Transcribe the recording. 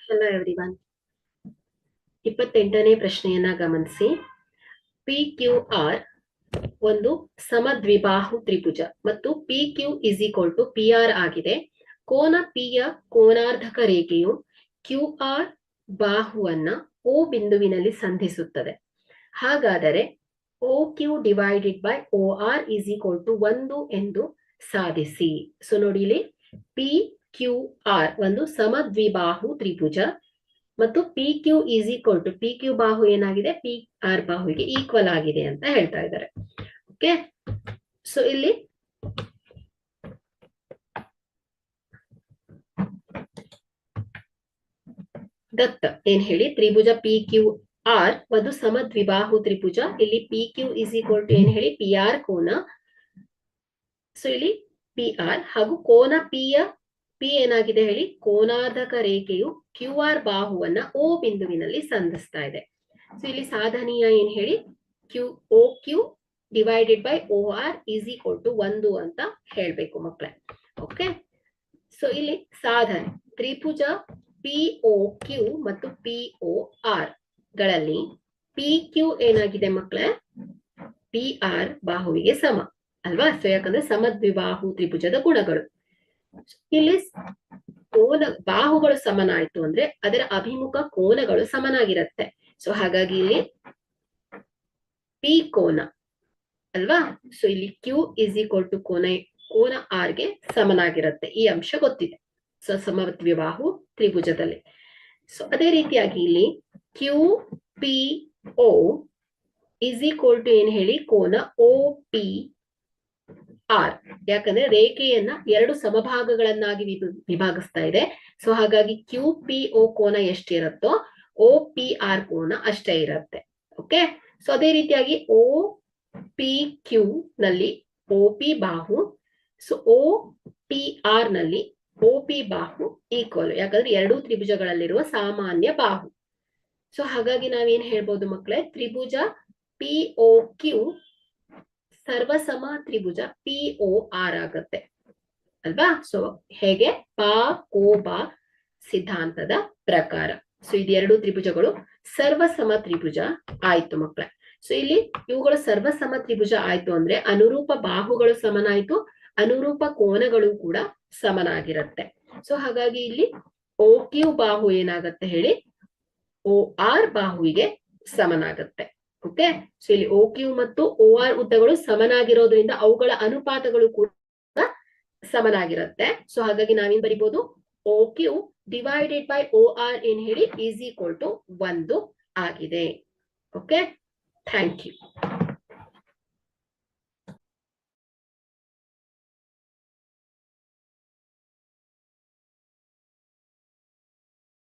Hello everyone. 28ನೇ ಪ್ರಶ್ನೆಯನ್ನ ಗಮನಿಸಿ. P Q R ಒಂದು ಸಮದ್ವಿಬಾಹು ತ್ರಿಭುಜ ಮತ್ತು P Q is equal to P R ಆಗಿದೆ. ಕೋನ ಪಿ ಯ ಕೋನಾರ್ಧಕ ರೇಖೆಯು ಕ್ಯೂ ಆರ್ ಬಾಹುವನ್ನ ಓ ಬಿಂದುವಿನಲ್ಲಿ ಸಂಧಿಸುತ್ತದೆ. ಹಾಗಾದರೆ O Q divided by O R is equal to 1 ಎಂದು ಸಾಧಿಸಿ. ಸೊ ನೋಡಿ, ಇಲ್ಲಿ ಪಿ ಕ್ಯೂ ಆರ್ ಒಂದು ಸಮದ್ವಿಬಾಹು ತ್ರಿಭುಜ ಮತ್ತು P Q is equal to P Q ಬಾಹು ಏನಾಗಿದೆ, ಪಿ ಆರ್ ಬಾಹುವಿಗೆ ಈಕ್ವಲ್ ಆಗಿದೆ ಅಂತ ಹೇಳ್ತಾ ಇದ್ದಾರೆ. ಓಕೆ, ಸೊ ಇಲ್ಲಿ ದತ್ತ ಏನ್ ಹೇಳಿ, ತ್ರಿಭುಜ ಪಿ ಕ್ಯೂ ಆರ್ ಒಂದು ಸಮದ್ವಿಬಾಹು ತ್ರಿಭುಜ. ಇಲ್ಲಿ P Q is equal to ಏನ್ ಹೇಳಿ, ಪಿ ಆರ್ ಕೋನ. ಸೊ ಇಲ್ಲಿ ಪಿ ಆರ್ ಹಾಗೂ ಕೋನ ಪಿ ಏನಾಗಿದೆ ಹೇಳಿ, ಕೋನಾರ್ಧಕ ರೇಖೆಯು ಕ್ಯೂ ಆರ್ ಬಾಹುವನ್ನ ಓ ಬಿಂದುವಿನಲ್ಲಿ ಸಂಧಿಸ್ತಾ ಇದೆ. ಸೊ ಇಲ್ಲಿ ಸಾಧನೀಯ ಏನ್ ಹೇಳಿ, O Q divided by O R is equal to 1 ಅಂತ ಹೇಳ್ಬೇಕು ಮಕ್ಕಳೇ. ಓಕೆ, ಸೊ ಇಲ್ಲಿ ಸಾಧನೆ ತ್ರಿಭುಜ ಪಿ ಓ ಕ್ಯೂ ಮತ್ತು ಪಿ ಓ ಆರ್ ಗಳಲ್ಲಿ ಪಿ ಕ್ಯೂ ಏನಾಗಿದೆ ಮಕ್ಕಳೇ, ಪಿ ಆರ್ ಬಾಹುವಿಗೆ ಸಮ ಅಲ್ವಾ. ಸೊ ಯಾಕಂದ್ರೆ ಸಮದ್ವಿಬಾಹು ತ್ರಿಭುಜದ ಗುಣಗಳು. ಇಲ್ಲಿ ಕೋನ ಬಾಹುಗಳು ಸಮನಾಯ್ತು ಅಂದ್ರೆ ಅದರ ಅಭಿಮುಖ ಕೋನಗಳು ಸಮನಾಗಿರುತ್ತೆ. ಸೊ ಹಾಗಾಗಿ ಇಲ್ಲಿ ಪಿ ಕೋನ ಅಲ್ವಾ. ಸೊ ಇಲ್ಲಿ ಕ್ಯೂ ಇಸ್ ಈಕ್ವಲ್ ಟು ಕೋನ ಆರ್ ಗೆ ಸಮನಾಗಿರುತ್ತೆ. ಈ ಅಂಶ ಗೊತ್ತಿದೆ ಸೊ ಸಮದ್ವಿಬಾಹು ತ್ರಿಭುಜದಲ್ಲಿ. ಸೊ ಅದೇ ರೀತಿಯಾಗಿ ಇಲ್ಲಿ Q P O is equal to ಏನ್ ಹೇಳಿ, ಕೋನ ಓ ಪಿ ಆರ್. ಯಾಕಂದ್ರೆ ರೇಖೆಯನ್ನ 2 ಸಮಭಾಗಗಳನ್ನಾಗಿ ವಿಭಾಗಿಸ್ತಾ ಇದೆ. ಸೊ ಹಾಗಾಗಿ ಕ್ಯೂ ಪಿ ಓ ಕೋನ ಎಷ್ಟಿರುತ್ತೋ ಓ ಪಿ ಆರ್ ಕೋನ ಅಷ್ಟೇ ಇರುತ್ತೆ. ಓಕೆ, ಸೊ ಅದೇ ರೀತಿಯಾಗಿ ಓ ಪಿ ಕ್ಯೂ ನಲ್ಲಿ ಓ ಪಿ ಬಾಹು, ಸೊ ಓ ಪಿ ಆರ್ ನಲ್ಲಿ ಓ ಪಿ ಬಾಹು ಈಕ್ವಲ್, ಯಾಕಂದ್ರೆ 2 ತ್ರಿಭುಜಗಳಲ್ಲಿರುವ ಸಾಮಾನ್ಯ ಬಾಹು. ಸೊ ಹಾಗಾಗಿ ನಾವೇನ್ ಹೇಳ್ಬೋದು ಮಕ್ಕಳೇ, ತ್ರಿಭುಜ ಪಿ ಓ ಕ್ಯೂ ಸರ್ವಸಮ ತ್ರಿಭುಜ ಪಿ ಓ ಆರ್ ಆಗತ್ತೆ ಅಲ್ವಾ. ಸೊ ಹೇಗೆ, ಪಾ ಕೋ ಬಾ ಸಿದ್ಧಾಂತದ ಪ್ರಕಾರ. ಸೊ ಇದು 2 ತ್ರಿಭುಜಗಳು ಸರ್ವಸಮ ತ್ರಿಭುಜ ಆಯ್ತು ಮಕ್ಕಳೇ. ಸೊ ಇಲ್ಲಿ ಇವುಗಳು ಸರ್ವಸಮ ತ್ರಿಭುಜ ಆಯ್ತು ಅಂದ್ರೆ ಅನುರೂಪ ಬಾಹುಗಳು ಸಮನಾಯ್ತು, ಅನುರೂಪ ಕೋನಗಳು ಕೂಡ ಸಮನಾಗಿರುತ್ತೆ. ಸೊ ಹಾಗಾಗಿ ಇಲ್ಲಿ ಓ ಕ್ಯೂ ಬಾಹು ಏನಾಗತ್ತೆ ಹೇಳಿ, ಓ ಆರ್ ಬಾಹುವಿಗೆ ಸಮನಾಗತ್ತೆ. ಓಕೆ, ಸೊ ಇಲ್ಲಿ ಓ ಕ್ಯೂ ಮತ್ತು ಓ ಆರ್ ಉದ್ದಗಳು ಸಮನಾಗಿರೋದ್ರಿಂದ ಅವುಗಳ ಅನುಪಾತಗಳು ಕೂಡ ಸಮನಾಗಿರುತ್ತೆ. ಸೊ ಹಾಗಾಗಿ ನಾವೇನ್ ಬರಿಬಹುದು, O Q divided by O R ಏನ್ ಹೇಳಿ ಈಸ್ ಈಕ್ವಲ್ ಟು 1 ಆಗಿದೆ. Okay, thank you.